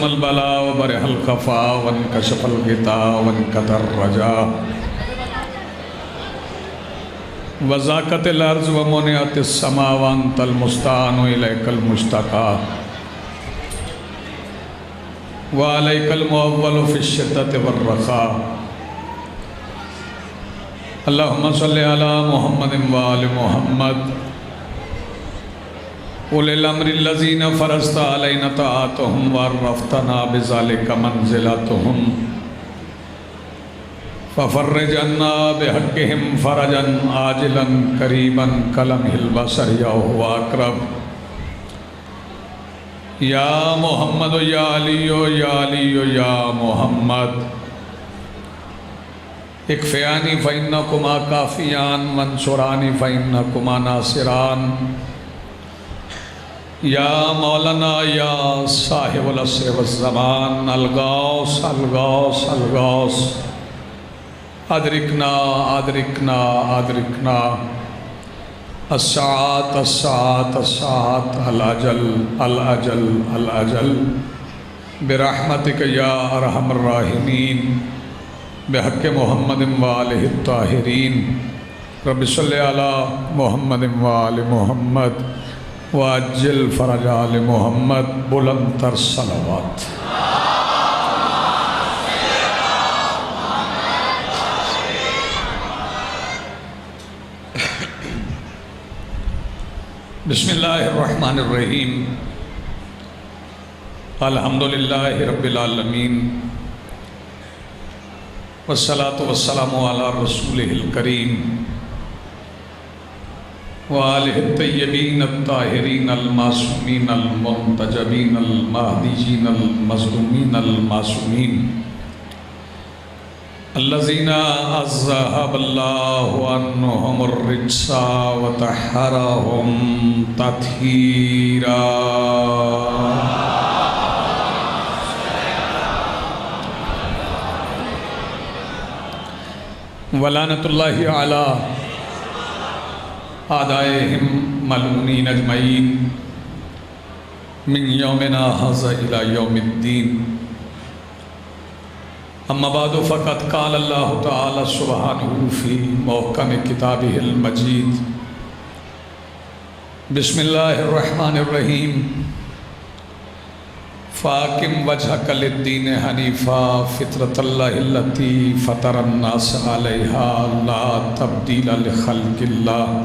عظم البلاء وبرح الخفاء وانكشف الغطاء وانكدر الرجاء وزاقت الارض ومنعت السماء وانت المستعان اليك المشتكى وعليك المؤول في الشدة والرخاء اللهم صل على محمد وآل محمد أولي الأمر الذين فرضت علينا طاعتهم وعرفتنا بذلك منزلتهم ففرج عنا بحقهم فرجا عاجلا قريبا كلمح البصر يا هو أقرب یا محمد یا علی یا علی یا محمد اکفیانی فإنکما کافیان منصورانی فإنکما ناصران یا مولانا یا صاحب العصر والزمان الغوث الغوث الغوث ادرکنا ادرکنا ادرکنا الساعات الساعات الساعات الأجل الأجل الأجل برحمتك يا أرحم الراحمين بحق محمد وآله الطاهرين رب صل على محمد وآل محمد وعجل فرج آل محمد بلندتر صلوات بسم اللہ الرحمن الرحیم الحمدللہ رب العالمین والصلاة والسلام علی رسولہ الکریم وآلہ الطیبین الطاہرین المعصومین المنتجبین المہدیین المظلومین المعصومین الذين أذهب الله عنهم الرجس وطهرهم تطهيرا ولعنة الله على أعدائهم ملعونين أجمعين من يومنا هذا إلى يوم الدين اما بعد فقد قال اللہ تعالی سبحانہ فی محکم کتابہ المجید بسم اللہ الرحمن الرحیم فاقم وجہک للدین حنیفا فطرت اللہ التی فطر الناس علیہا لا تبدیل لخلق اللہ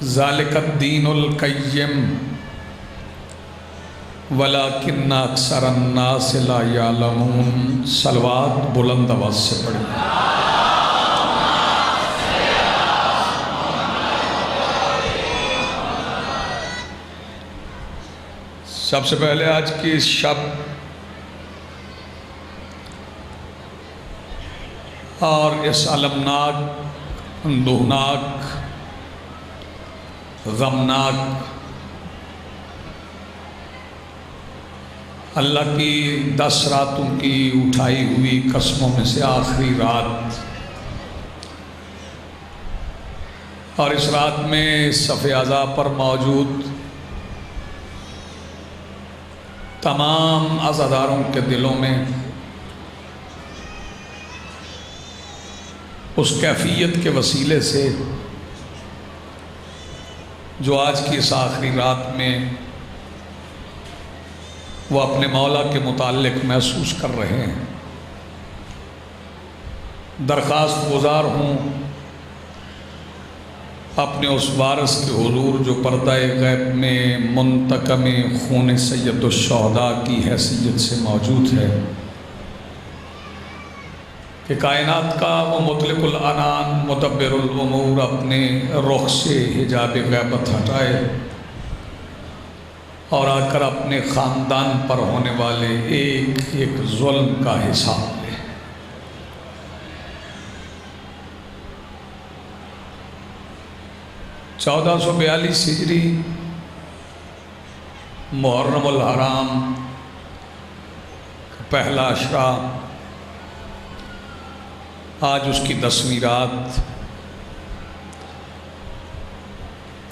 ذالک الدین القیم ولیکن اکثر الناس لا یعلمون صلوات بلند آواز سے پڑھیں سب سے پہلے آج کی اس شب اور اس المناک اندوہناک غمناک اللہ کی 10 راتوں کی اٹھائی ہوئی قسموں میں سے آخری رات اور اس رات میں صف اعضاء پر موجود تمام عزاداروں کے دلوں میں اس کیفیت کے وسیلے سے جو آج کی اس آخری رات میں وہ اپنے مولا کے متعلق محسوس کر رہے ہیں درخواست گزار ہوں اپنے اس وارث کے حضور جو پردہ غیب میں منتقم خون سید الشہداء کی حیثیت سے موجود ہے کہ کائنات کا وہ مطلق العنان مدبر الامور اپنے رخ سے حجاب غیبت ہٹائے اور آ کر اپنے خاندان پر ہونے والے ایک ایک ظلم کا حساب لے 1442 ہجری محرم الحرام پہلا عشرہ، آج اس کی 10ویں رات۔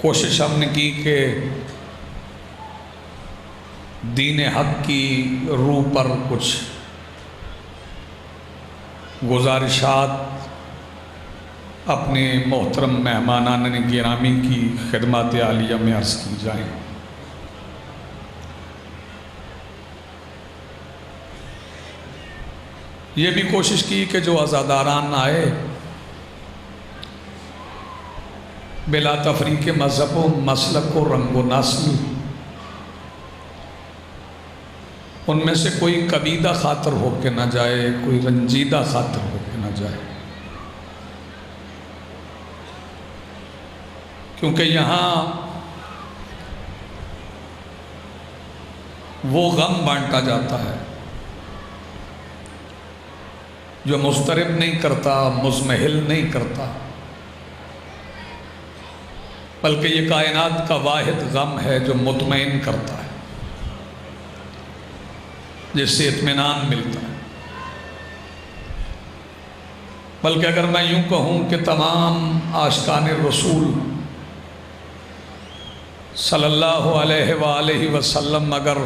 کوشش ہم نے کی کہ دین حق کی روح پر کچھ گزارشات اپنے محترم مہمانان گرامی کی خدمات عالیہ میں عرض کی جائیں۔ یہ بھی کوشش کی کہ جو عزاداران آئے بلا تفریق مذہب و مسلک و رنگ و نسل، ان میں سے کوئی کبیدہ خاطر ہو کے نہ جائے، کوئی رنجیدہ خاطر ہو کے نہ جائے، کیونکہ یہاں وہ غم بانٹا جاتا ہے جو مضطرب نہیں کرتا، مضمحل نہیں کرتا، بلکہ یہ کائنات کا واحد غم ہے جو مطمئن کرتا ہے، جس سے اطمینان ملتا ہے۔ بلکہ اگر میں یوں کہوں کہ تمام عاشقان رسول صلی اللہ علیہ وآلہ وسلم اگر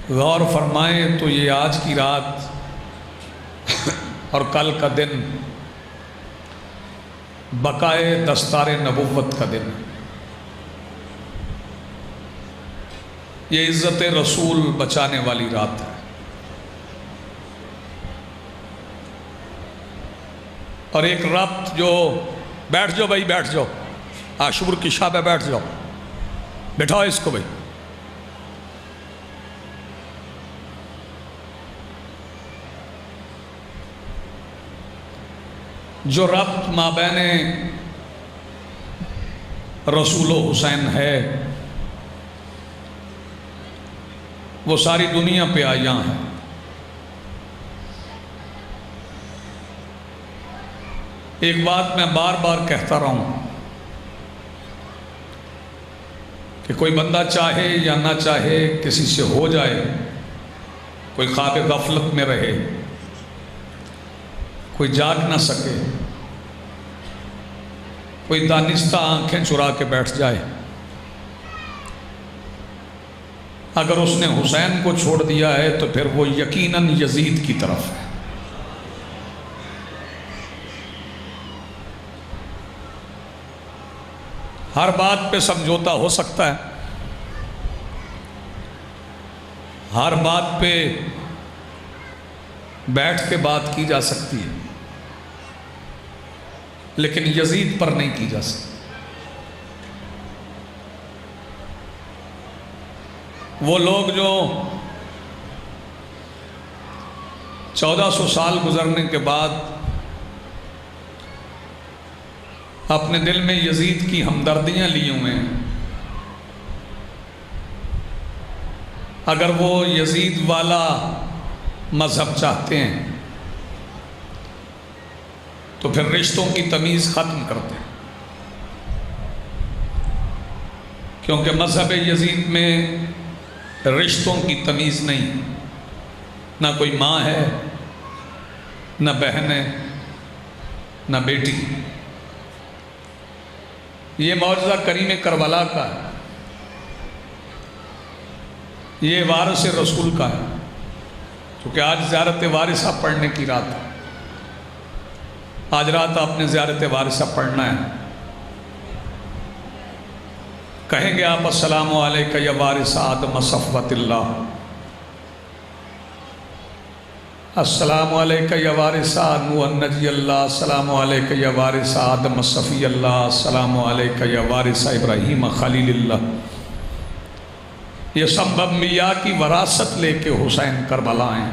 غور فرمائیں تو یہ آج کی رات اور کل کا دن بقائے دستار نبوت کا دن ہے۔ یہ عزت رسول بچانے والی رات ہے، اور ایک ربط جو بیٹھ جاؤ بھائی، بیٹھ جاؤ، عاشور کی شب ہے، بیٹھ جاؤ، بٹھاؤ اس کو بھائی۔ جو ربط مابین رسول و حسین ہے وہ ساری دنیا پہ آیاں ہیں۔ ایک بات میں بار بار کہتا رہا ہوں کہ کوئی بندہ چاہے یا نہ چاہے کسی سے ہو جائے، کوئی خواب غفلت میں رہے، کوئی جاگ نہ سکے، کوئی دانستہ آنکھیں چرا کے بیٹھ جائے، اگر اس نے حسین کو چھوڑ دیا ہے تو پھر وہ یقیناً یزید کی طرف ہے۔ ہر بات پہ سمجھوتا ہو سکتا ہے، ہر بات پہ بیٹھ کے بات کی جا سکتی ہے، لیکن یزید پر نہیں کی جا سکتی۔ وہ لوگ جو 1400 سال گزرنے کے بعد اپنے دل میں یزید کی ہمدردیاں لیے ہوئے ہیں، اگر وہ یزید والا مذہب چاہتے ہیں تو پھر رشتوں کی تمیز ختم کرتے ہیں، کیونکہ مذہب یزید میں رشتوں کی تمیز نہیں، نہ کوئی ماں ہے، نہ بہن ہے، نہ بیٹی۔ یہ معجزہ کریم کربلا کا ہے، یہ وارث رسول کا ہے، کیونکہ آج زیارت وارثہ پڑھنے کی رات ہے۔ آج رات آپ نے زیارت وارثہ پڑھنا ہے، کہیں گے آپ السلام علیکہ یا وارث آدم صفوت اللہ، السلام علیکہ یا وارث نوح النجی اللہ، السلام علیکہ یا وارث آدم صفی اللہ، السلام علیکہ یا وارث ابراہیم خلیل اللہ۔ یہ سب انبیاء کی وراثت لے کے حسین کربلا آئے۔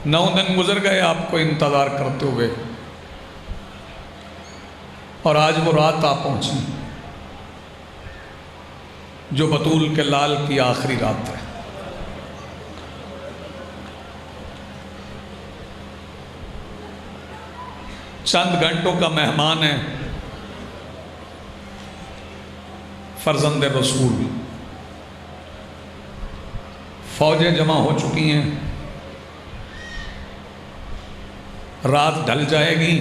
9 دن گزر گئے آپ کو انتظار کرتے ہوئے، اور آج وہ رات آ پہنچی جو بطول کے لال کی آخری رات ہے۔ چند گھنٹوں کا مہمان ہے فرزند رسول، فوجیں جمع ہو چکی ہیں، رات ڈھل جائے گی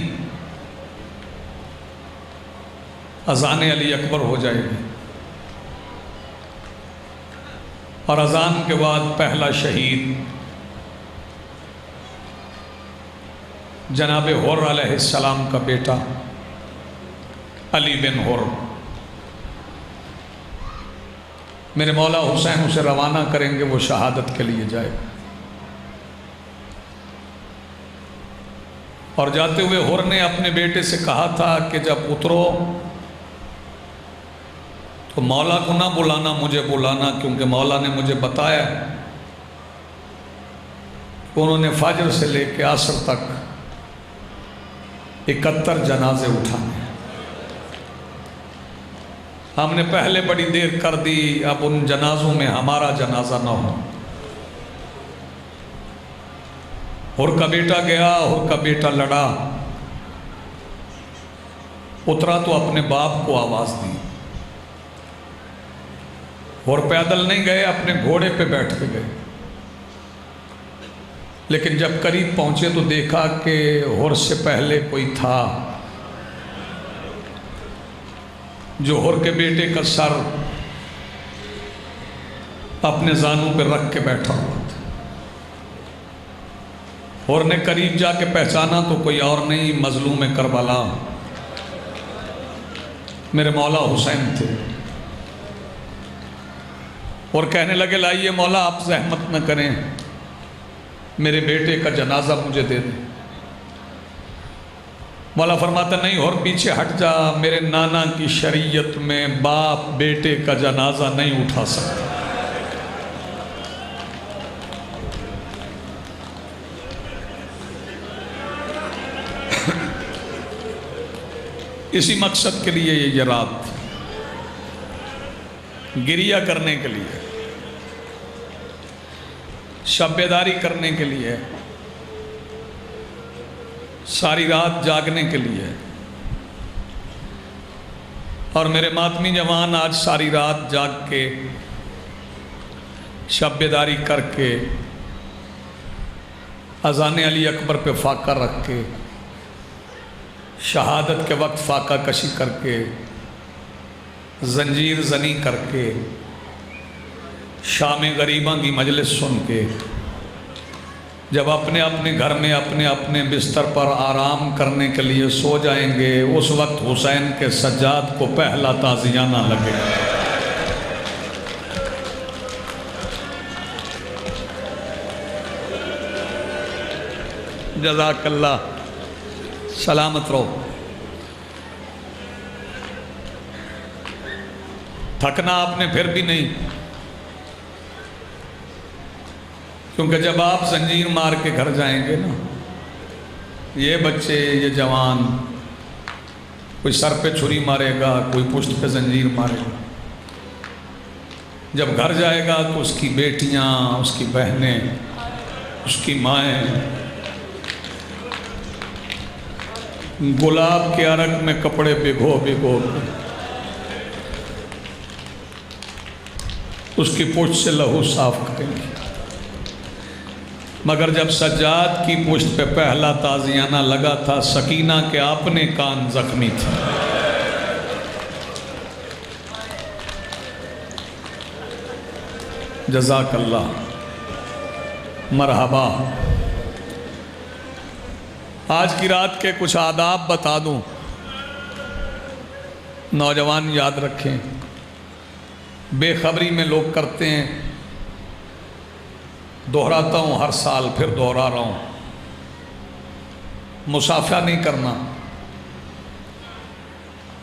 اذان علی اکبر ہو جائے گی، اور اذان کے بعد پہلا شہید جناب حر علیہ السلام کا بیٹا علی بن حر، میرے مولا حسین اسے روانہ کریں گے، وہ شہادت کے لیے جائے گا۔ اور جاتے ہوئے حر نے اپنے بیٹے سے کہا تھا کہ جب اترو تو مولا کو نہ بلانا، مجھے بلانا، کیونکہ مولا نے مجھے بتایا کہ انہوں نے فجر سے لے کے عصر تک 71 جنازے اٹھانے، ہم نے پہلے بڑی دیر کر دی، اب ان جنازوں میں ہمارا جنازہ نہ ہو۔ حر کا بیٹا گیا، حر کا بیٹا لڑا، اترا تو اپنے باپ کو آواز دی۔ حر پیدل نہیں گئے، اپنے گھوڑے پہ بیٹھ کے گئے، لیکن جب قریب پہنچے تو دیکھا کہ حر سے پہلے کوئی تھا جو حر کے بیٹے کا سر اپنے زانوں پہ رکھ کے بیٹھا ہوا تھا۔ حر نے قریب جا کے پہچانا تو کوئی اور نہیں، مظلوم کربلا میرے مولا حسین تھے۔ اور کہنے لگے لائیے مولا آپ زحمت نہ کریں، میرے بیٹے کا جنازہ مجھے دے دیں۔ مولا فرماتا نہیں حر پیچھے ہٹ جا، میرے نانا کی شریعت میں باپ بیٹے کا جنازہ نہیں اٹھا سکتا۔ اسی مقصد کے لیے یہ رات گریہ کرنے کے لیے، شب بیداری کرنے کے لیے، ساری رات جاگنے کے لیے۔ اور میرے ماتمی جوان آج ساری رات جاگ کے شب بیداری کر کے اذان علی اکبر پہ فاقہ رکھ کے شہادت کے وقت فاقہ کشی کر کے زنجیر زنی کر کے شام غریباں کی مجلس سن کے جب اپنے اپنے گھر میں اپنے اپنے بستر پر آرام کرنے کے لیے سو جائیں گے، اس وقت حسین کے سجاد کو پہلا تعزیانہ لگے گا۔ جزاک اللہ، سلامت رہو۔ تھکنا آپ نے پھر بھی نہیں، کیونکہ جب آپ زنجیر مار کے گھر جائیں گے نا، یہ بچے یہ جوان، کوئی سر پہ چھری مارے گا، کوئی پشت پہ زنجیر مارے گا، جب گھر جائے گا تو اس کی بیٹیاں، اس کی بہنیں، اس کی مائیں گلاب کے عرق میں کپڑے بھگو بھگو اس کی پشت سے لہو صاف کریں گے۔ مگر جب سجاد کی پشت پہ پہلا تعزیانہ لگا تھا، سکینہ کے اپنے کان زخمی تھے۔ جزاک اللہ، مرحبا۔ آج کی رات کے کچھ آداب بتا دوں، نوجوان یاد رکھیں۔ بے خبری میں لوگ کرتے ہیں، دہراتا ہوں ہر سال، پھر دہرا رہا ہوں، مصافحہ نہیں کرنا،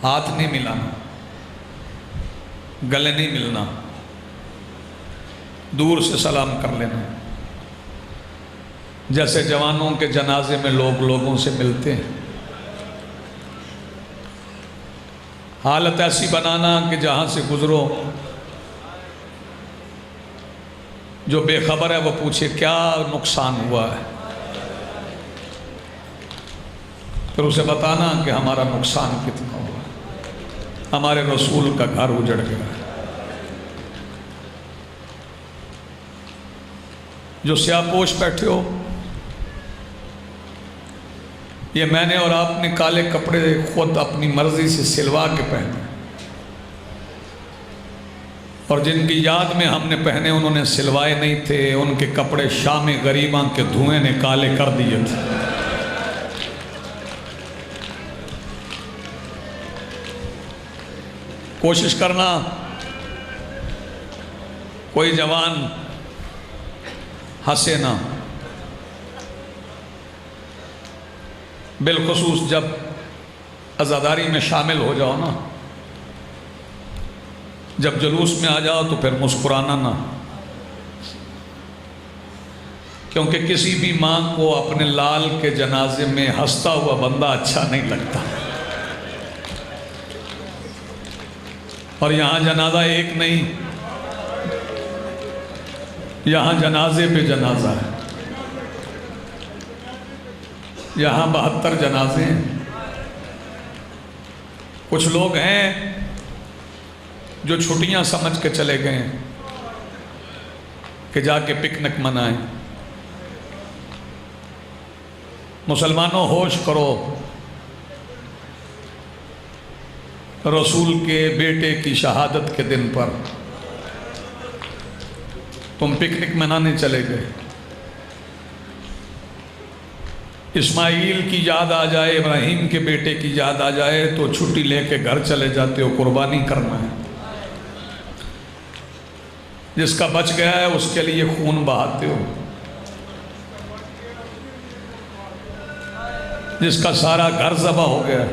ہاتھ نہیں ملانا، گلے نہیں ملنا، دور سے سلام کر لینا، جیسے جوانوں کے جنازے میں لوگ لوگوں سے ملتے ہیں۔ حالت ایسی بنانا کہ جہاں سے گزرو جو بے خبر ہے وہ پوچھے کیا نقصان ہوا ہے، پھر اسے بتانا کہ ہمارا نقصان کتنا ہوا، ہمارے رسول کا گھر اجڑ گیا۔ جو سیاہ پوش بیٹھے ہو، یہ میں نے اور آپ نے کالے کپڑے خود اپنی مرضی سے سلوا کے پہنے، اور جن کی یاد میں ہم نے پہنے انہوں نے سلوائے نہیں تھے، ان کے کپڑے شام غریباں کے دھوئیں نے کالے کر دیے تھے۔ کوشش کرنا کوئی جوان ہنسے نہ، بالخصوص جب عزاداری میں شامل ہو جاؤ نا، جب جلوس میں آ جاؤ تو پھر مسکرانا نہ، کیونکہ کسی بھی ماں کو اپنے لال کے جنازے میں ہنستا ہوا بندہ اچھا نہیں لگتا۔ اور یہاں جنازہ ایک نہیں، یہاں جنازے پہ جنازہ ہے، یہاں 72 جنازے ہیں۔ کچھ لوگ ہیں جو چھٹیاں سمجھ کے چلے گئے ہیں کہ جا کے پکنک منائیں۔ مسلمانوں ہوش کرو، رسول کے بیٹے کی شہادت کے دن پر تم پکنک منانے چلے گئے۔ اسماعیل کی یاد آ جائے، ابراہیم کے بیٹے کی یاد آ جائے تو چھٹی لے کے گھر چلے جاتے ہو، قربانی کرنا ہے۔ جس کا بچ گیا ہے اس کے لیے خون بہاتے ہو، جس کا سارا گھر ذبح ہو گیا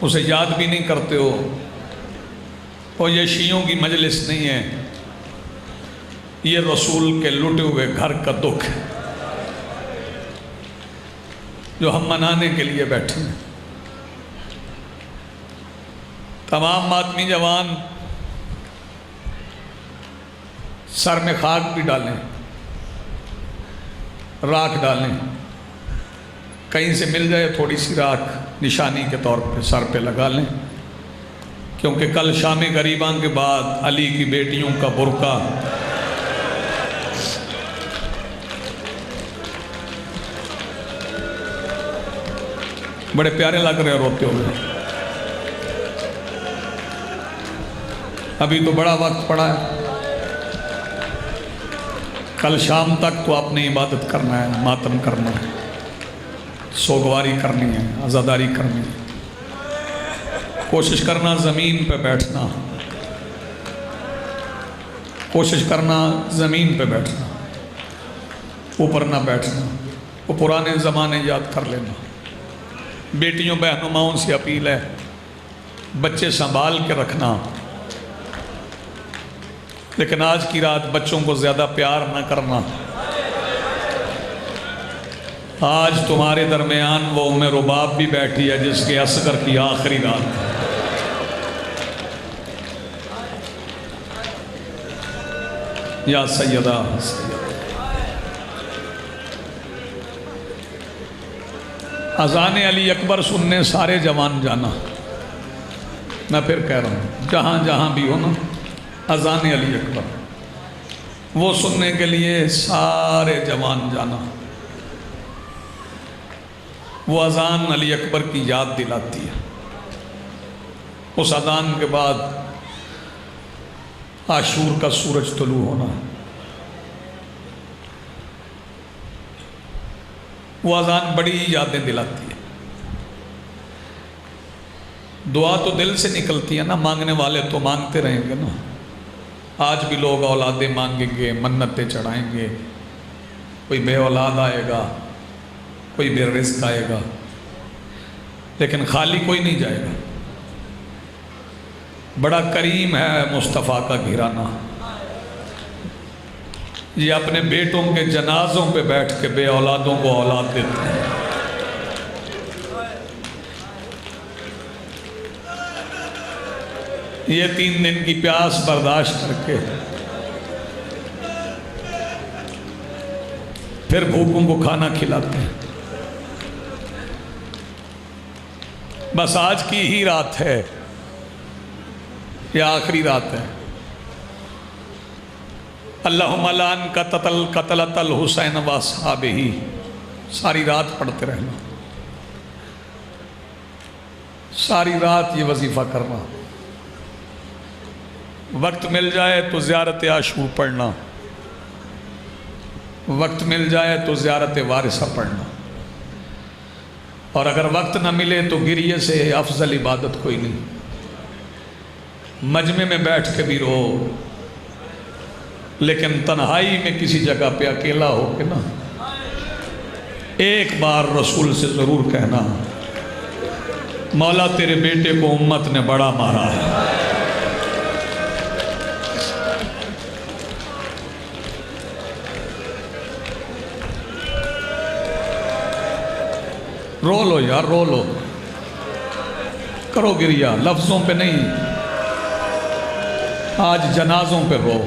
اسے یاد بھی نہیں کرتے ہو۔ اور یہ شیعوں کی مجلس نہیں ہے، یہ رسول کے لٹے ہوئے گھر کا دکھ ہے جو ہم منانے کے لیے بیٹھے ہیں۔ تمام ماتمی جوان سر میں خاک بھی ڈالیں، راکھ ڈالیں، کہیں سے مل جائے تھوڑی سی راکھ نشانی کے طور پہ سر پہ لگا لیں، کیونکہ کل شام غریباں کے بعد علی کی بیٹیوں کا برقع بڑے پیارے لگ رہے روتے ہوئے۔ ابھی تو بڑا وقت پڑا ہے، کل شام تک تو آپ نے عبادت کرنا ہے، ماتم کرنا ہے، سوگواری کرنی ہے، عزاداری کرنی ہے۔ کوشش کرنا زمین پہ بیٹھنا، کوشش کرنا زمین پہ بیٹھنا، اوپر نہ بیٹھنا۔ وہ پرانے زمانے یاد کر لینا۔ بیٹیوں بہنوں ماؤں سے اپیل ہے، بچے سنبھال کے رکھنا، لیکن آج کی رات بچوں کو زیادہ پیار نہ کرنا۔ آج تمہارے درمیان وہ ام رباب بھی بیٹھی ہے جس کے اصغر کی آخری رات ہے۔ یا سیدہ اذان علی اکبر سننے سارے جوان جانا، میں پھر کہہ رہا ہوں جہاں جہاں بھی ہو نا، اذان علی اکبر وہ سننے کے لیے سارے جوان جانا۔ وہ اذان علی اکبر کی یاد دلاتی ہے۔ اس اذان کے بعد عاشور کا سورج طلوع ہونا، وہ اذان بڑی یادیں دلاتی ہے۔ دعا تو دل سے نکلتی ہے نا، مانگنے والے تو مانگتے رہیں گے نا۔ آج بھی لوگ اولادیں مانگیں گے، منتیں چڑھائیں گے، کوئی بے اولاد آئے گا، کوئی بے رزق آئے گا، لیکن خالی کوئی نہیں جائے گا۔ بڑا کریم ہے مصطفیٰ کا گھرانا، یہ اپنے بیٹوں کے جنازوں پہ بیٹھ کے بے اولادوں کو اولاد دیتے ہیں۔ یہ 3 دن کی پیاس برداشت کر کے پھر بھوکوں کو کھانا کھلاتے ہیں۔ بس آج کی ہی رات ہے، یہ آخری رات ہے۔ اللہم لعن قتلۃ الحسین واصحابہ، ساری رات پڑھتے رہنا، ساری رات یہ وظیفہ کرنا، وقت مل جائے تو زیارت عاشور پڑھنا، وقت مل جائے تو زیارت وارثہ پڑھنا، اور اگر وقت نہ ملے تو گریے سے افضل عبادت کوئی نہیں۔ مجمع میں بیٹھ کے بھی رو، لیکن تنہائی میں کسی جگہ پہ اکیلا ہو کے نا ایک بار رسول سے ضرور کہنا، مولا تیرے بیٹے کو امت نے بڑا مارا ہے۔ رو لو یار، رو لو، کرو گریہ، لفظوں پہ نہیں، آج جنازوں پہ رو،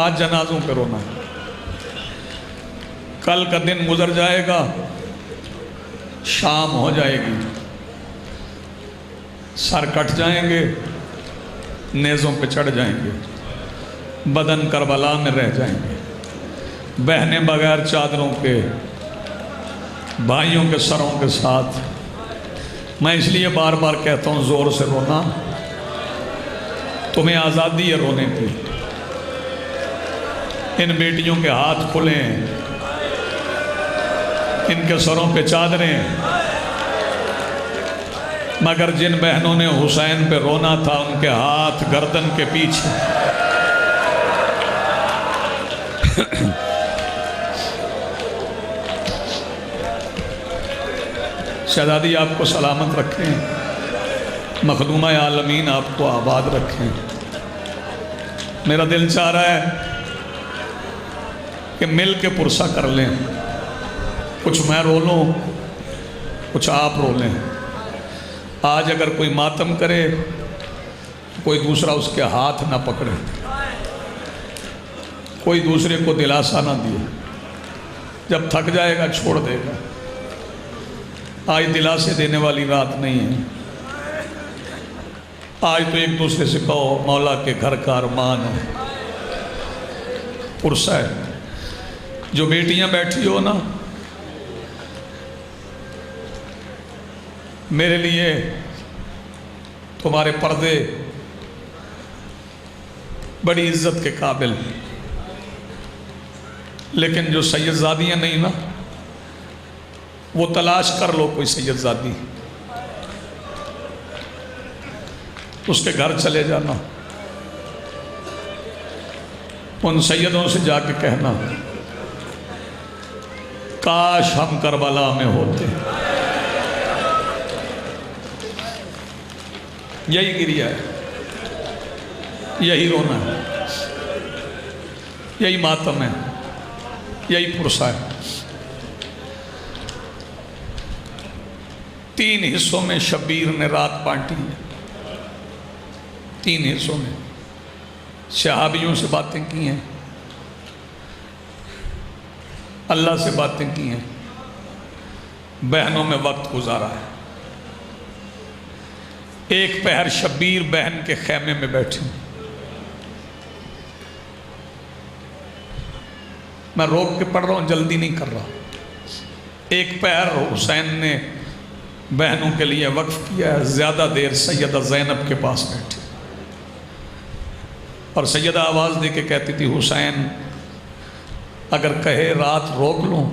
آج جنازوں پہ رونا۔ کل کا دن گزر جائے گا، شام ہو جائے گی، سر کٹ جائیں گے، نیزوں پہ چڑھ جائیں گے، بدن کربلا میں رہ جائیں گے، بہنیں بغیر چادروں کے، بھائیوں کے سروں کے ساتھ۔ میں اس لیے بار بار کہتا ہوں زور سے رونا، تمہیں آزادی ہے رونے کی۔ ان بیٹیوں کے ہاتھ کھلیں، ان کے سروں پہ چادریں، مگر جن بہنوں نے حسین پہ رونا تھا ان کے ہاتھ گردن کے پیچھے۔ شہزادی آپ کو سلامت رکھیں، مخدومہ عالمین آپ کو آباد رکھیں۔ میرا دل چاہ رہا ہے کہ مل کے پرسہ کر لیں، کچھ میں رو لوں، کچھ آپ رو لیں۔ آج اگر کوئی ماتم کرے کوئی دوسرا اس کے ہاتھ نہ پکڑے، کوئی دوسرے کو دلاسا نہ دیے، جب تھک جائے گا چھوڑ دے گا۔ آج دلاسے دینے والی رات نہیں ہے، آج تو ایک دوسرے سے کہو مولا کے گھر کا ارمان ہے، پرسہ ہے۔ جو بیٹیاں بیٹھی ہو نا، میرے لیے تمہارے پردے بڑی عزت کے قابل، لیکن جو سیدزادیاں نہیں نا، وہ تلاش کر لو کوئی سیدزادی، اس کے گھر چلے جانا، ان سیدوں سے جا کے کہنا کاش ہم کربلا میں ہوتے۔ یہی گریہ ہے، یہی رونا ہے، یہی ماتم ہے، یہی پرسہ ہے۔ 3 حصوں میں شبیر نے رات بانٹی ہے، 3 حصوں میں صحابیوں سے باتیں کی ہیں، اللہ سے باتیں کی ہیں، بہنوں میں وقت گزارا ہے۔ ایک پہر شبیر بہن کے خیمے میں بیٹھے، میں روک کے پڑھ رہا ہوں، جلدی نہیں کر رہا۔ ایک پہر حسین نے بہنوں کے لیے وقف کیا ہے، زیادہ دیر سیدہ زینب کے پاس بیٹھے، اور سیدہ آواز دے کے کہتی تھی حسین اگر کہے رات روک لوں،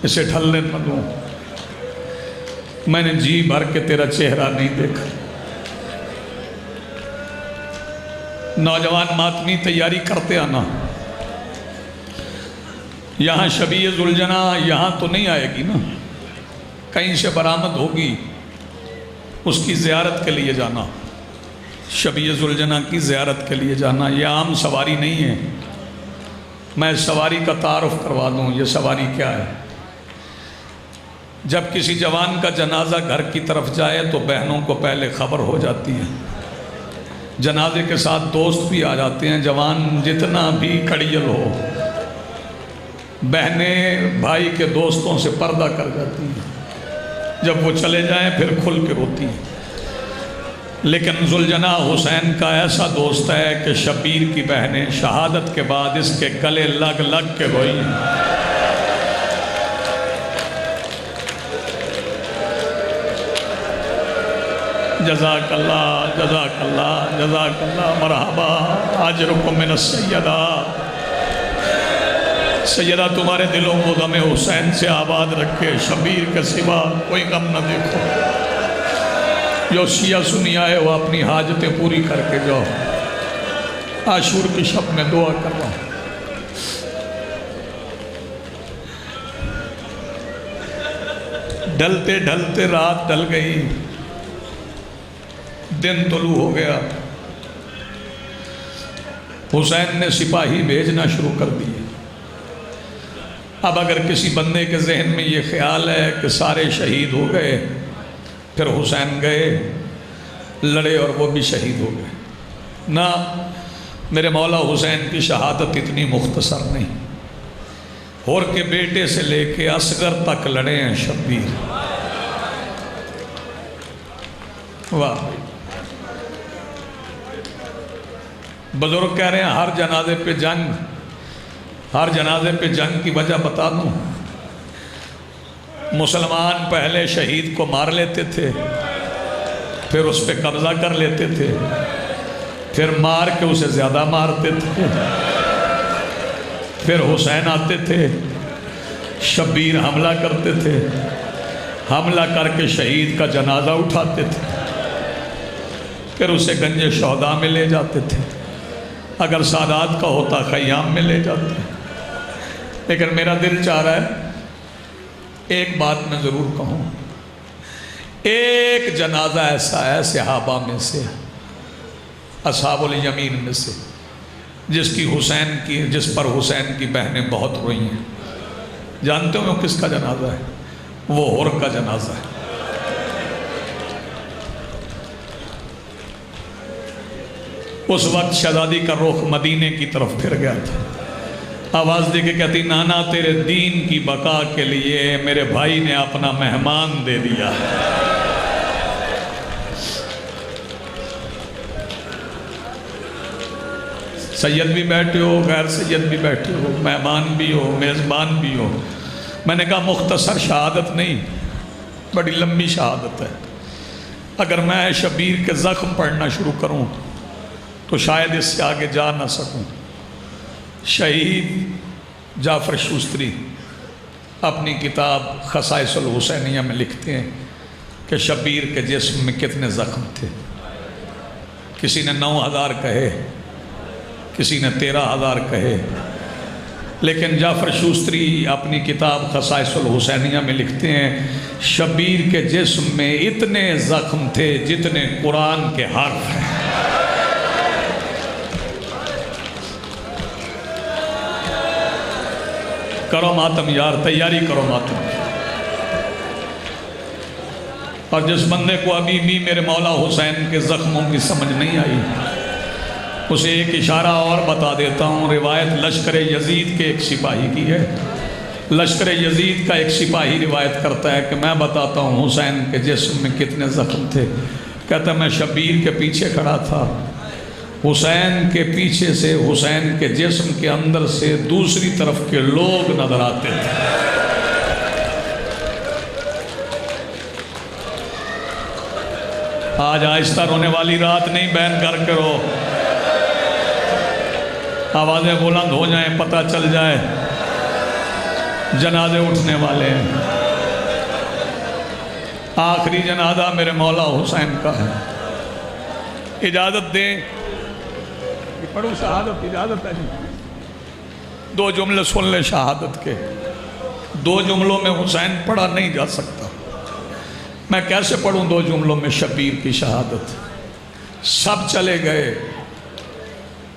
اسے ڈھلنے نہ دوں، میں نے جی بھر کے تیرا چہرہ نہیں دیکھا۔ نوجوان ماتمی تیاری کرتے آنا، یہاں شبیہ ذوالجناح یہاں تو نہیں آئے گی نا، کہیں سے برآمد ہوگی، اس کی زیارت کے لیے جانا، شبیہ ذوالجناح کی زیارت کے لیے جانا۔ یہ عام سواری نہیں ہے، میں سواری کا تعارف کروا دوں، یہ سواری کیا ہے۔ جب کسی جوان کا جنازہ گھر کی طرف جائے تو بہنوں کو پہلے خبر ہو جاتی ہے، جنازے کے ساتھ دوست بھی آ جاتے ہیں، جوان جتنا بھی کڑیل ہو، بہنیں بھائی کے دوستوں سے پردہ کر جاتی ہیں، جب وہ چلے جائیں پھر کھل کے روتی ہیں۔ لیکن ذوالجناح حسین کا ایسا دوست ہے کہ شبیر کی بہنیں شہادت کے بعد اس کے گلے لگ لگ کے روئی۔ جزاک اللہ جزاک اللہ جزاک اللہ، مرحبا، اجرکم من السیدہ۔ سیدہ تمہارے دلوں کو غم حسین سے آباد رکھے، شبیر کے سوا کوئی غم نہ دیکھو۔ جو شیعہ سنی آئے وہ اپنی حاجتیں پوری کر کے جاؤ، عاشور کی شب میں دعا کر رہا ہوں۔ ڈھلتے ڈھلتے رات ڈل گئی، دن طلوع ہو گیا، حسین نے سپاہی بھیجنا شروع کر دیے۔ اب اگر کسی بندے کے ذہن میں یہ خیال ہے کہ سارے شہید ہو گئے، پھر حسین گئے، لڑے اور وہ بھی شہید ہو گئے، نہ، میرے مولا حسین کی شہادت اتنی مختصر نہیں۔ ہور کے بیٹے سے لے کے اصغر تک لڑے ہیں شبیر۔ واہ، بزرگ کہہ رہے ہیں ہر جنازے پہ جنگ، ہر جنازے پہ جنگ کی وجہ بتا دوں۔ مسلمان پہلے شہید کو مار لیتے تھے، پھر اس پہ قبضہ کر لیتے تھے، پھر مار کے اسے زیادہ مارتے تھے، پھر حسین آتے تھے، شبیر حملہ کرتے تھے، حملہ کر کے شہید کا جنازہ اٹھاتے تھے، پھر اسے گنج شہداء میں لے جاتے تھے، اگر سادات کا ہوتا خیام میں لے جاتے۔ لیکن میرا دل چاہ رہا ہے ایک بات میں ضرور کہوں، ایک جنازہ ایسا ہے صحابہ میں سے، اصحاب الیمین میں سے، جس پر حسین کی بہنیں بہت روئی ہیں۔ جانتے ہو کس کا جنازہ ہے؟ وہ ہر کا جنازہ ہے۔ اس وقت شہزادی کا رخ مدینے کی طرف پھر گیا تھا، آواز دے کے کہتی نانا تیرے دین کی بقا کے لیے میرے بھائی نے اپنا مہمان دے دیا۔ سید بھی بیٹھے ہو، غیر سید بھی بیٹھے ہو، مہمان بھی ہو، میزبان بھی ہو۔ میں نے کہا مختصر شہادت نہیں، بڑی لمبی شہادت ہے۔ اگر میں شبیر کے زخم پڑھنا شروع کروں تو شاید اس سے آگے جا نہ سکوں۔ شہید جعفر شوستری اپنی کتاب خصائص الحسینیہ میں لکھتے ہیں کہ شبیر کے جسم میں کتنے زخم تھے۔ کسی نے 9,000 کہے، کسی نے 13,000 کہے، لیکن جعفر شوستری اپنی کتاب خصائص الحسینیہ میں لکھتے ہیں شبیر کے جسم میں اتنے زخم تھے جتنے قرآن کے حرف ہیں۔ کرو ماتم یار، تیاری کرو ماتم۔ اور جس بندے کو ابھی بھی میرے مولا حسین کے زخموں کی سمجھ نہیں آئی، اسے ایک اشارہ اور بتا دیتا ہوں۔ روایت لشکر یزید کے ایک سپاہی کی ہے۔ لشکر یزید کا ایک سپاہی روایت کرتا ہے کہ میں بتاتا ہوں حسین کے جسم میں کتنے زخم تھے۔ کہتا میں شبیر کے پیچھے کھڑا تھا، حسین کے پیچھے سے، حسین کے جسم کے اندر سے دوسری طرف کے لوگ نظر آتے تھے۔ آج آہستہ رونے والی رات نہیں، بین کر کے رو، آوازیں بلند ہو جائیں، پتہ چل جائے جنازے اٹھنے والے ہیں۔ آخری جنازہ میرے مولا حسین کا ہے۔ اجازت دیں پڑھو شہادت، اجازت ہے جی؟ 2 جملے سن لے شہادت کے۔ 2 جملوں میں حسین پڑھا نہیں جا سکتا۔ میں کیسے پڑھوں 2 جملوں میں شبیر کی شہادت؟ سب چلے گئے،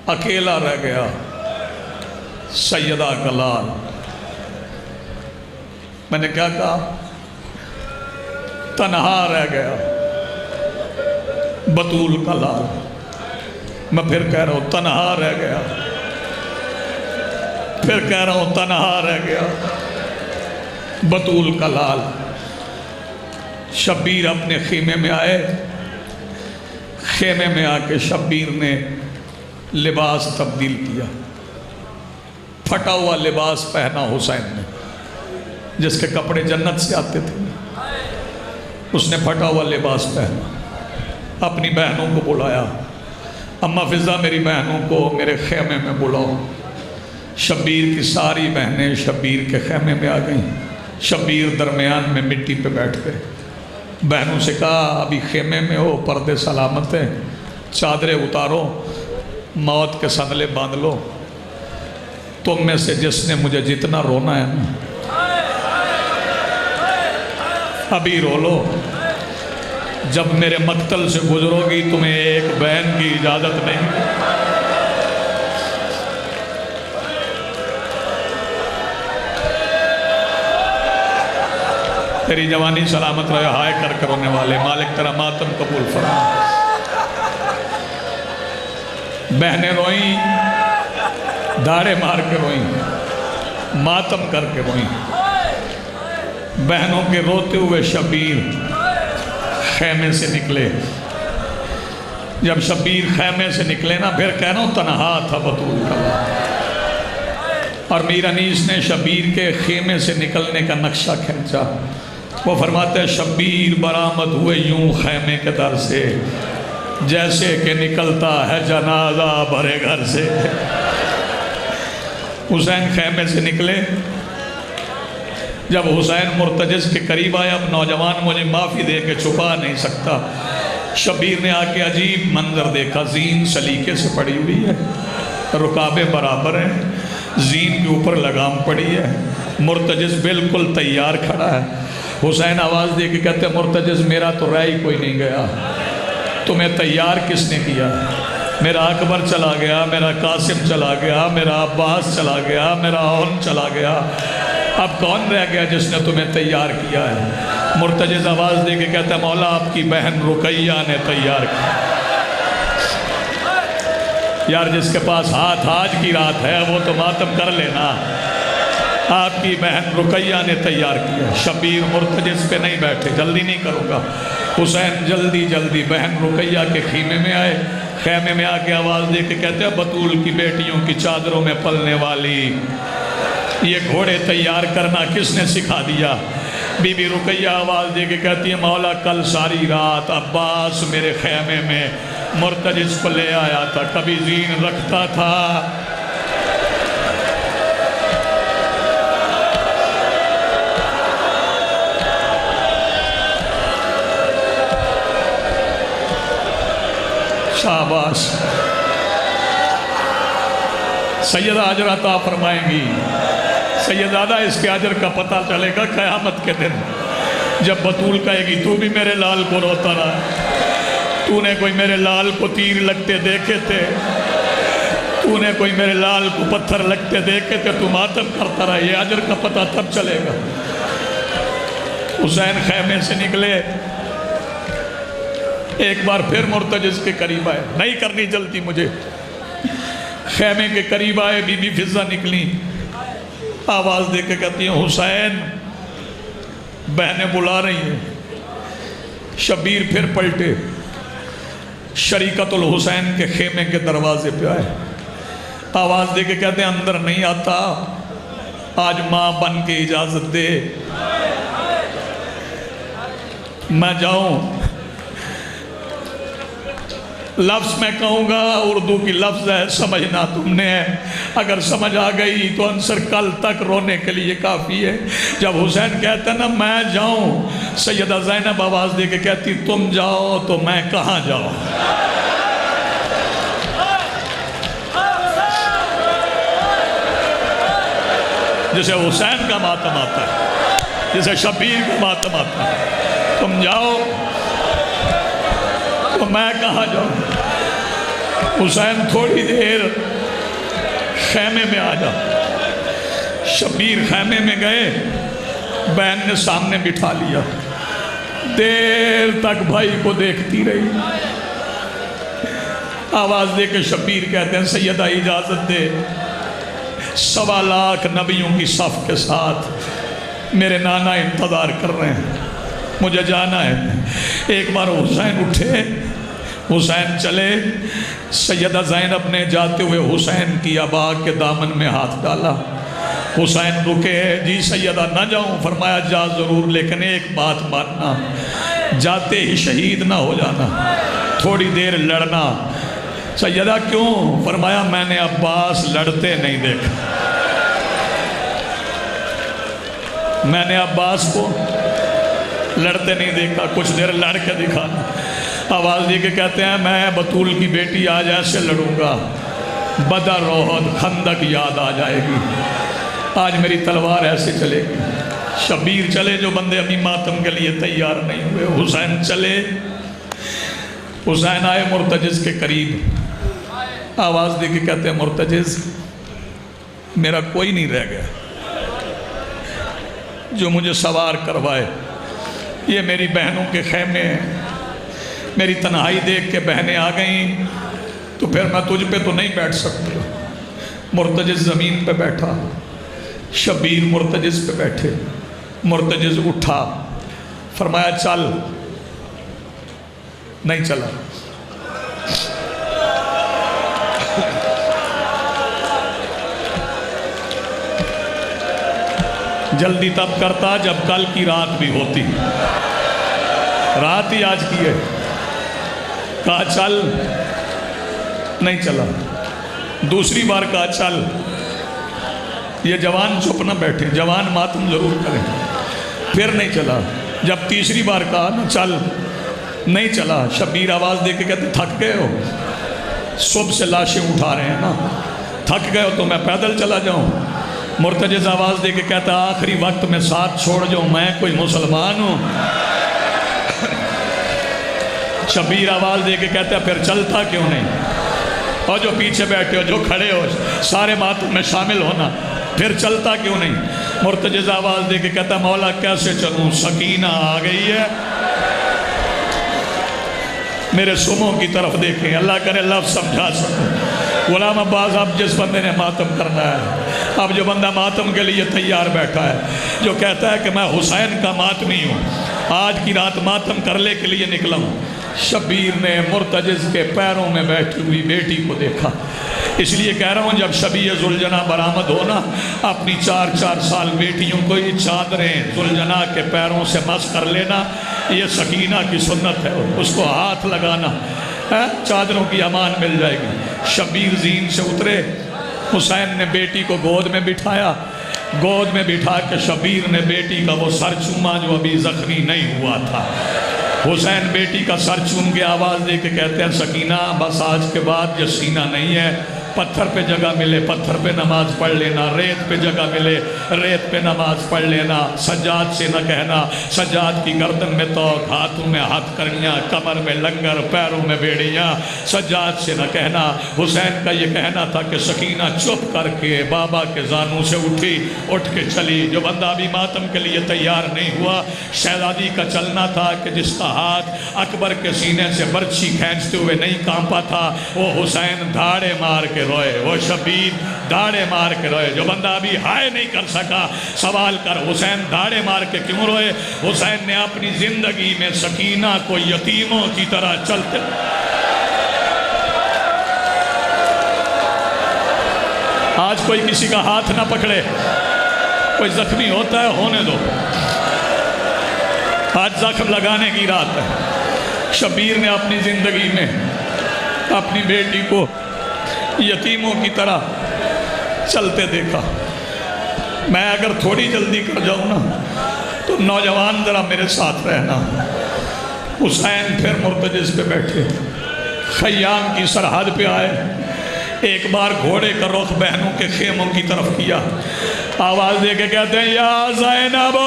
اکیلا رہ گیا سیدہ کا لال۔ میں نے کیا کہا؟ تنہا رہ گیا بطول کا لال۔ میں پھر کہہ رہا ہوں تنہا رہ گیا، پھر کہہ رہا ہوں تنہا رہ گیا بطول کا لال۔ شبیر اپنے خیمے میں آئے، خیمے میں آ کے شبیر نے لباس تبدیل کیا، پھٹا ہوا لباس پہنا حسین نے، جس کے کپڑے جنت سے آتے تھے، اس نے پھٹا ہوا لباس پہنا، اپنی بہنوں کو بلایا، اماں فضہ میری بہنوں کو میرے خیمے میں بلاؤ۔ شبیر کی ساری بہنیں شبیر کے خیمے میں آ گئیں، شبیر درمیان میں مٹی پہ بیٹھ گئے، بہنوں سے کہا ابھی خیمے میں ہو، پردے سلامت ہیں، چادریں اتارو، موت کے سنگلے باندھ لو، تم میں سے جس نے مجھے جتنا رونا ہے نا ابھی رو لو، جب میرے مقتل سے گزرو گی تمہیں ایک بہن کی اجازت نہیں۔ تیری جوانی سلامت رہے، ہائے کر رونے والے، مالک تیرا ماتم قبول فرما۔ بہنیں روئیں، داڑے مار کے روئیں، ماتم کر کے روئیں۔ بہنوں کے روتے ہوئے شبیر خیمے سے نکلے۔ جب شبیر خیمے سے نکلے نا، پھر کہنا تنہا تھا بطول کا، اور میر انیس نے شبیر کے خیمے سے نکلنے کا نقشہ کھینچا۔ وہ فرماتے ہیں شبیر برآمد ہوئے یوں خیمے کے در سے، جیسے کہ نکلتا ہے جنازہ بھرے گھر سے۔ حسین خیمے سے نکلے، جب حسین مرتجز کے قریب آیا، اب نوجوان مجھے معافی دے کے چھپا نہیں سکتا، شبیر نے آ کے عجیب منظر دیکھا، زین سلیقے سے پڑی ہوئی ہے، رکابیں برابر ہیں، زین کے اوپر لگام پڑی ہے، مرتجز بالکل تیار کھڑا ہے۔ حسین آواز دے کے کہتے ہیں مرتجز میرا تو رہ ہی کوئی نہیں گیا، تمہیں تیار کس نے کیا؟ میرا اکبر چلا گیا، میرا قاسم چلا گیا، میرا عباس چلا گیا، میرا اون چلا گیا، اب کون رہ گیا جس نے تمہیں تیار کیا ہے؟ مرتجز آواز دے کے کہتا ہے مولا آپ کی بہن رقیہ نے تیار کیا۔ یار جس کے پاس ہاتھ آج کی رات ہے وہ تو ماتم کر لینا، آپ کی بہن رقیہ نے تیار کیا۔ شبیر مرتجز پہ نہیں بیٹھے، جلدی نہیں کروں گا، حسین جلدی جلدی بہن رقیہ کے خیمے میں آئے، خیمے میں آ کے آواز دے کے کہتے ہیں بطول کی بیٹیوں کی چادروں میں پلنے والی، یہ گھوڑے تیار کرنا کس نے سکھا دیا؟ بی بی رقیہ آواز دے کے کہتی ہے مولا کل ساری رات عباس میرے خیمے میں مرتجز کو لے آیا تھا، کبھی زین رکھتا تھا، شاباش۔ سیدہ اجر عطا فرمائیں گی، سیدادہ اس کے اجر کا پتہ چلے گا قیامت کے دن، جب بطول کہے گی تو بھی میرے لال کو روتا رہا، تو نے کوئی میرے لال کو تیر لگتے دیکھے تھے، تو نے کوئی میرے لال کو پتھر لگتے دیکھے تھے، تو ماتم کرتا رہا، یہ اجر کا پتہ تب چلے گا۔ حسین خیمے سے نکلے، ایک بار پھر مرتجز کے قریب آئے، نہیں کرنی جلدی مجھے، خیمے کے قریب آئے، بی بی فضہ نکلی، آواز دے کے کہتی ہیں حسین بہنیں بلا رہی ہیں۔ شبیر پھر پلٹے، شریکت الحسین کے خیمے کے دروازے پہ آئے، آواز دے کے کہتے ہیں اندر نہیں آتا، آج ماں بن کے اجازت دے میں جاؤں۔ لفظ میں کہوں گا، اردو کی لفظ ہے، سمجھنا تم نے ہے، اگر سمجھ آ گئی تو عنصر کل تک رونے کے لیے کافی ہے۔ جب حسین کہتا ہے نا میں جاؤں، سیدہ زینب آواز دے کے کہتی تم جاؤ تو میں کہاں جاؤں؟ جسے حسین کا ماتم آتا ہے، جسے شبیر کا ماتم آتا ہے، تم جاؤ تو میں کہاں جاؤں؟ حسین تھوڑی دیر خیمے میں آ جا۔ شبیر خیمے میں گئے، بہن نے سامنے بٹھا لیا، دیر تک بھائی کو دیکھتی رہی، آواز دے کے شبیر کہتے ہیں سیدہ اجازت دے، 1.25 لاکھ نبیوں کی صف کے ساتھ میرے نانا انتظار کر رہے ہیں، مجھے جانا ہے۔ ایک بار حسین اٹھے، حسین چلے، سیدہ زینب نے جاتے ہوئے حسین کی ابا کے دامن میں ہاتھ ڈالا۔ حسین رکے، جی سیدہ نہ جاؤں، فرمایا جا ضرور، لیکن ایک بات ماننا، جاتے ہی شہید نہ ہو جانا، تھوڑی دیر لڑنا۔ سیدہ کیوں؟ فرمایا میں نے عباس لڑتے نہیں دیکھا، میں نے عباس کو لڑتے نہیں دیکھا، کچھ دیر لڑ کے دکھانا۔ آواز دی کے کہتے ہیں میں بطول کی بیٹی آج ایسے لڑوں گا، بدر احد خندق یاد آ جائے گی، آج میری تلوار ایسے چلے گی۔ شبیر چلے جو بندے ابھی ماتم کے لیے تیار نہیں ہوئے، حسین چلے، حسین آئے مرتجز کے قریب، آواز دے کے کہتے ہیں مرتجز میرا کوئی نہیں رہ گیا جو مجھے سوار کروائے، یہ میری بہنوں کے خیمے ہیں، میری تنہائی دیکھ کے بہنیں آ گئیں تو پھر میں تجھ پہ تو نہیں بیٹھ سکتی۔ مرتجز زمین پہ بیٹھا، شبیر مرتجز پہ بیٹھے، مرتجز اٹھا، فرمایا چل، نہیں چلا۔ جلدی تب کرتا جب کل کی رات بھی ہوتی، رات ہی آج کی ہے، کہا چل، نہیں چلا۔ دوسری بار کہا چل، یہ جوان چپ نہ بیٹھے، جوان ماتم ضرور کریں، پھر نہیں چلا۔ جب تیسری بار کہا نا چل، نہیں چلا۔ شبیر آواز دے کے کہتے تھک گئے ہو، صبح سے لاشیں اٹھا رہے ہیں نا، تھک گئے ہو تو میں پیدل چلا جاؤں۔ مرتجز آواز دے کے کہتا آخری وقت میں ساتھ چھوڑ جاؤں، میں کوئی مسلمان ہوں۔ شبیر آواز دے کے کہتا ہے پھر چلتا کیوں نہیں؟ اور جو پیچھے بیٹھے ہو، جو کھڑے ہو، سارے ماتم میں شامل ہونا، پھر چلتا کیوں نہیں؟ مرتجز آواز دے کے کہتا مولا کیسے چلوں، سکینہ آ گئی ہے۔ میرے سموں کی طرف دیکھیں، اللہ کرے لفظ سمجھا سکوں۔ غلام عباس اب جس بندے نے ماتم کرنا ہے، اب جو بندہ ماتم کے لیے تیار بیٹھا ہے، جو کہتا ہے کہ میں حسین کا ماتمی ہوں، آج کی رات ماتم کرنے کے لیے نکلا ہوں، شبیر نے مرتجز کے پیروں میں بیٹھی ہوئی بیٹی کو دیکھا۔ اس لیے کہہ رہا ہوں جب شبیہ ذوالجناح برآمد ہونا، اپنی 4 سال بیٹیوں کو یہ چادریں ذوالجناح کے پیروں سے مس کر لینا، یہ سکینہ کی سنت ہے، اس کو ہاتھ لگانا، چادروں کی امان مل جائے گی۔ شبیر زین سے اترے، حسین نے بیٹی کو گود میں بٹھایا، گود میں بٹھا کے شبیر نے بیٹی کا وہ سر چوما جو ابھی زخمی نہیں ہوا تھا۔ حسین بیٹی کا سر چوم کے آواز دے کے کہتے ہیں سکینہ بس آج کے بعد یہ سینہ نہیں ہے، پتھر پہ جگہ ملے پتھر پہ نماز پڑھ لینا، ریت پہ جگہ ملے ریت پہ نماز پڑھ لینا، سجاد سے نہ کہنا، سجاد کی گردن میں توق، ہاتھوں میں ہاتھ کرنیاں، کمر میں لنگر، پیروں میں بیڑیاں، سجاد سے نہ کہنا۔ حسین کا یہ کہنا تھا کہ سکینہ چپ کر کے بابا کے زانوں سے اٹھی، اٹھ کے چلی۔ جو بندہ ابھی ماتم کے لیے تیار نہیں ہوا، شہزادی کا چلنا تھا کہ جس کا ہاتھ اکبر کے سینے سے برچھی کھینچتے ہوئے نہیں کانپا تھا، وہ حسین دھاڑے مار کے روئے، وہ شبیر دھاڑے مار کے روئے۔ جو بندہ ابھی ہائے نہیں کر سکا، سوال کر حسین دھاڑے مار کے کیوں روئے؟ حسین نے اپنی زندگی میں سکینہ کو یتیموں کی طرح چلتے، آج کوئی کسی کا ہاتھ نہ پکڑے، کوئی زخمی ہوتا ہے ہونے دو، آج زخم لگانے کی رات ہے۔ شبیر نے اپنی زندگی میں اپنی بیٹی کو یتیموں کی طرح چلتے دیکھا۔ میں اگر تھوڑی جلدی کر جاؤں نا تو نوجوان ذرا میرے ساتھ رہنا۔ حسین پھر مرتجز پہ بیٹھے، خیام کی سرحد پہ آئے، ایک بار گھوڑے کا رخ بہنوں کے خیموں کی طرف کیا، آواز دے کے کہتے ہیں یا زینب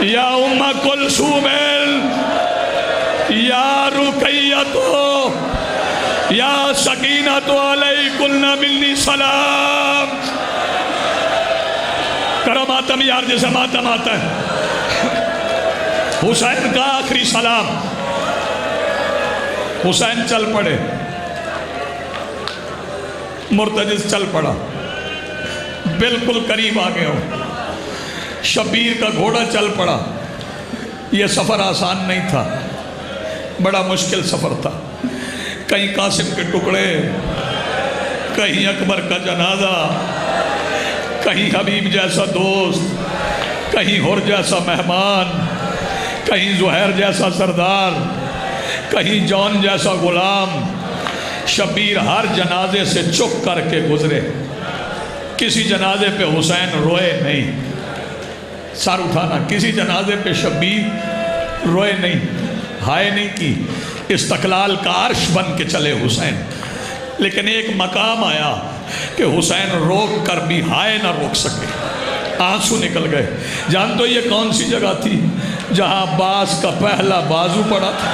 یا ام کلثوم یا رقیۃ یا سکینۃ علیکن منی سلام۔ کرو ماتم یار جیسے ماتم آتا ہے۔ حسین کا آخری سلام۔ حسین چل پڑے، مرتجز چل پڑا، بالکل قریب آ گئے ہو۔ شبیر کا گھوڑا چل پڑا۔ یہ سفر آسان نہیں تھا، بڑا مشکل سفر تھا، کہیں قاسم کے ٹکڑے، کہیں اکبر کا جنازہ، کہیں حبیب جیسا دوست، کہیں حر جیسا مہمان، کہیں زہیر جیسا سردار، کہیں جون جیسا غلام۔ شبیر ہر جنازے سے چک کر کے گزرے، کسی جنازے پہ حسین روئے نہیں، سر اٹھانا، کسی جنازے پہ شبیر روئے نہیں، ہائے نہیں کی، استقلال کا عرش بن کے چلے حسین۔ لیکن ایک مقام آیا کہ حسین روک کر بھی ہائے نہ روک سکے، آنسو نکل گئے۔ جان تو یہ کون سی جگہ تھی؟ جہاں عباس کا پہلا بازو پڑا تھا۔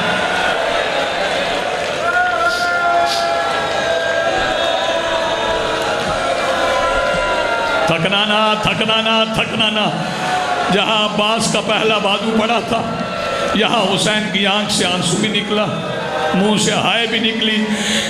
تھکنا نہ، جہاں عباس کا پہلا بازو پڑا تھا، یہاں حسین کی آنکھ سے آنسو بھی نکلا، منہ سے ہائے بھی نکلی۔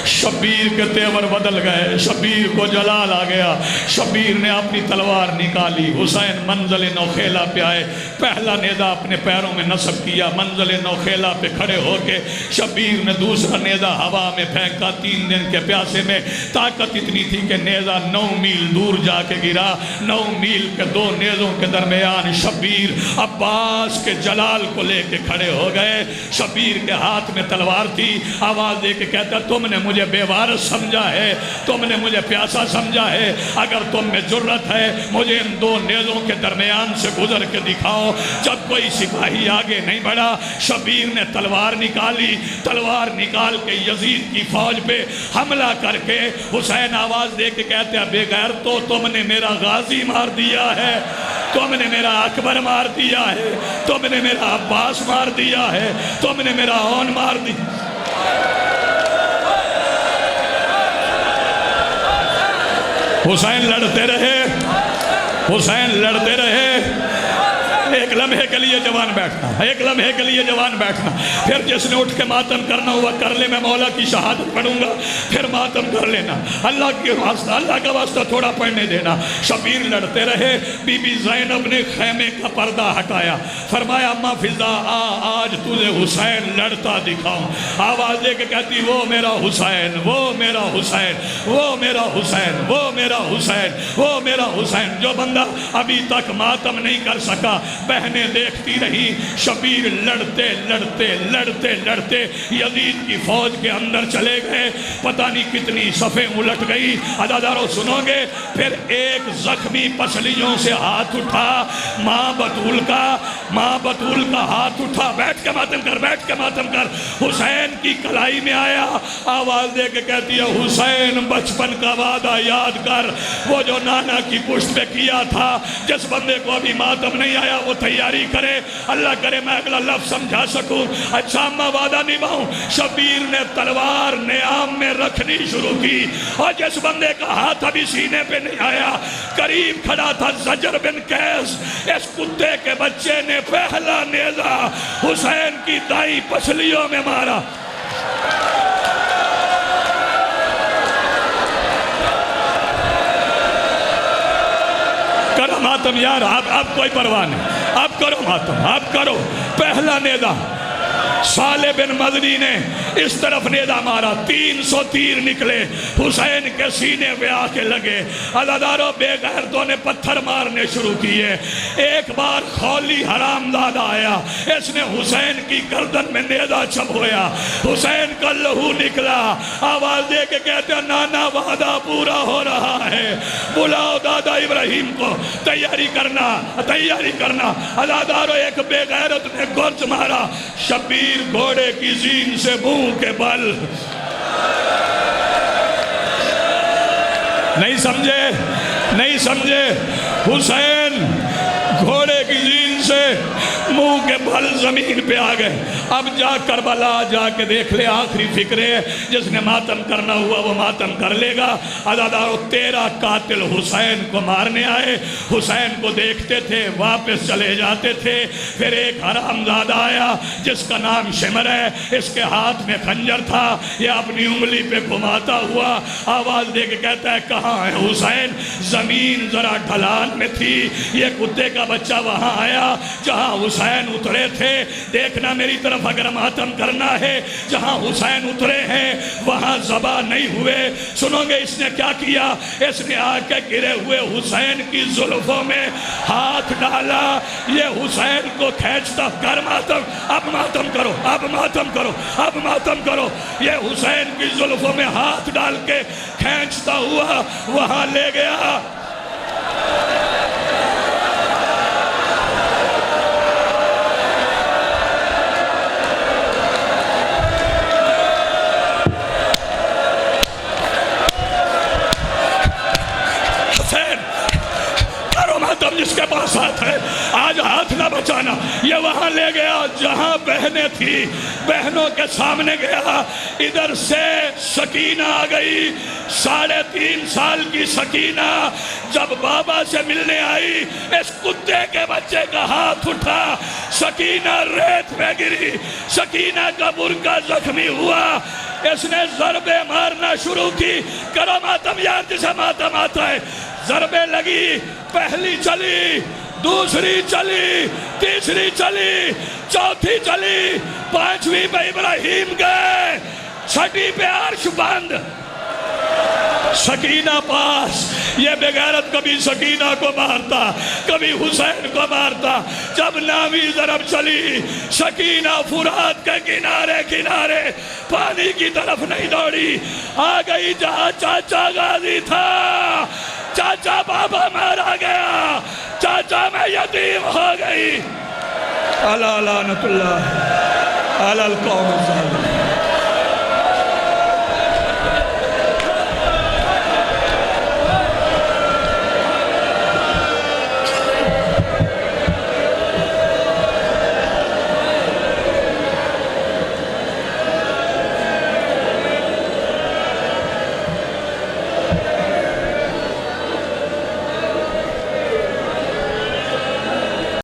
شبیر کے تیور بدل گئے، شبیر کو جلال آ گیا۔ شبیر نے اپنی تلوار نکالی، حسین منزل نوخیلہ پہ آئے، پہلا نیزہ اپنے پیروں میں نصب کیا، منزل نوخیلہ پہ کھڑے ہو کے شبیر نے دوسرا نیزہ ہوا میں پھینکا۔ 3 دن کے پیاسے میں طاقت اتنی تھی کہ نیزہ 9 میل دور جا کے گرا۔ 9 میل کے 2 نیزوں کے درمیان شبیر عباس کے جلال کو لے کے کھڑے ہو گئے۔ شبیر کے ہاتھ میں تلوار تھی، آواز دے کے کہتا تم نے مجھے بے وارث سمجھا ہے، تم نے مجھے پیاسا سمجھا ہے، اگر تم میں جرت ہے مجھے ان 2 نیزوں کے درمیان سے گزر کے دکھاؤ۔ جب کوئی سپاہی آگے نہیں بڑھا، شبیر نے تلوار نکالی، تلوار نکال کے یزید کی فوج پہ حملہ کر کے حسین آواز دے کے کہتے ہیں بے غیرتو تم نے میرا غازی مار دیا ہے، تم نے میرا اکبر مار دیا ہے، تم نے میرا عباس مار دیا ہے، تم نے میرا اون مار دیا۔ حسین لڑتے رہے، حسین لڑتے رہے۔ ایک لمحے کے لیے جوان بیٹھنا، ایک لمحے کے لیے جوان بیٹھنا، پھر جس نے اٹھ کے ماتم کرنا ہوا کر لے، میں مولا کی شہادت پڑھوں گا پھر ماتم کر لینا، اللہ کے واسطہ، اللہ کا واسطہ تھوڑا پڑھنے دینا۔ شبیر لڑتے رہے، بی بی زینب نے خیمے کا پردہ ہٹایا، فرمایا اماں فضا آج تجھے حسین لڑتا دکھاؤں۔ آواز دے کے کہتی وہ میرا حسین، وہ میرا حسین، وہ میرا حسین، وہ میرا حسین، وہ میرا حسین۔ جو بندہ ابھی تک ماتم نہیں کر سکا، بہنیں دیکھتی رہی۔ شبیر لڑتے لڑتے لڑتے لڑتے یزید کی فوج کے اندر چلے گئے، پتہ نہیں کتنی صفیں الٹ گئی۔ عزادارو سنو گے، پھر ایک زخمی پسلیوں سے ہاتھ اٹھا، ماں بطول کا ہاتھ اٹھا، بیٹھ کے ماتم کر، بیٹھ کے ماتم کر۔ حسین کی کلائی میں آیا، آواز دے کے کہتی ہے حسین بچپن کا وعدہ یاد کر، وہ جو نانا کی پشت پہ کیا تھا۔ جس بندے کو ابھی ماتم نہیں آیا وہ تیاری کرے، اللہ کرے میں اگلا لفظ سمجھا سکوں۔ اچھا میں وعدہ نبھاؤں۔ شبیر نے تلوار نیام میں رکھنی شروع کی، اور جس بندے کا ہاتھ ابھی سینے پہ نہیں آیا، قریب کھڑا تھا زجر بن قیس، اس کتے کے بچے نے پہلا نیزہ حسین کی دائیں پسلیوں میں مارا۔ کرو ماتم یار، اب کوئی پرواہ نہیں، اب کرو ماتم، اب کرو۔ پہلا نیزہ صالح بن مدنی نے اس طرف نیزہ مارا، 300 تیر نکلے، حسین کے سینے پہ آ کے لگے۔ عزادارو بے غیرتوں نے پتھر مارنے شروع کیے۔ ایک بار خولی حرامزادہ آیا، اس نے حسین کی گردن میں نیزہ چبھویا، حسین کا لہو نکلا۔ آواز دے کے کہتے ہیں نانا وعدہ پورا ہو رہا ہے، بلاؤ دادا ابراہیم کو، تیاری کرنا، تیاری کرنا۔ عزادارو ایک بے غیرت نے گرز مارا، شبیر گھوڑے کی زین سے منہ کے بل۔ نہیں سمجھے، نہیں سمجھے، حسین گھوڑے کی زین سے منہ کے بل زمین پہ آ گئے۔ اب جا کربلا جا کے دیکھ لے، آخری فکر ہے، جس نے ماتم کرنا ہوا وہ ماتم کر لے گا۔ عزادارو 13 قاتل حسین کو مارنے آئے، حسین کو دیکھتے تھے واپس چلے جاتے تھے۔ پھر ایک حرامزادہ آیا جس کا نام شمر ہے، اس کے ہاتھ میں خنجر تھا، یہ اپنی انگلی پہ گھماتا ہوا آواز دے کے کہتا ہے کہاں ہے حسین؟ زمین ذرا ڈھلان میں تھی، یہ کتے کا بچہ وہاں آیا جہاں حسین حسین اترے تھے. دیکھنا میری طرف اگر ماتم کرنا ہے, جہاں حسین اترے ہیں وہاں ذبح نہیں ہوئے. سنو گے اس نے کیا کیا؟ اس نے آ کے گرے ہوئے حسین کی زلفوں میں ہاتھ ڈالا. یہ حسین کو کھینچتا, کر ماتم, اب ماتم کرو, اب ماتم کرو, اب ماتم کرو. یہ حسین کی زلفوں میں ہاتھ ڈال کے کھینچتا ہوا وہاں لے گیا. جس کے پاس ہاتھ ہے آج ہاتھ نہ بچانا. یہ وہاں لے گیا جہاں بہنیں تھی, بہنوں کے سامنے گیا. ادھر سے سکینہ آ گئی, 3.5 سال کی سکینہ. جب بابا سے ملنے آئی, اس کتے کے بچے کا ہاتھ اٹھا, سکینہ ریت پہ گری, سکینہ کا برقع زخمی ہوا. اس نے ضربیں مارنا شروع کی. کرو ماتم یار جسے ماتم آتا ہے. ضربیں لگی, پہلی چلی, دوسری چلی, تیسری چلی, چوتھی چلی, 5ویں پہ ابراہیم گئے, 6ٹھی پہ عرش بند. سکینہ پاس. یہ بغیرت کبھی سکینہ کو مارتا, کبھی حسین کو مارتا. جب نامی ضرب چلی, سکینہ فرات کے کنارے کنارے پانی کی طرف نہیں دوڑی, آ گئی جہاں چاچا غازی تھا. چاچا بابا مارا گیا, چاچا میں یتیم ہو گئی. الا لعنت اللہ علی القوم الظالمین.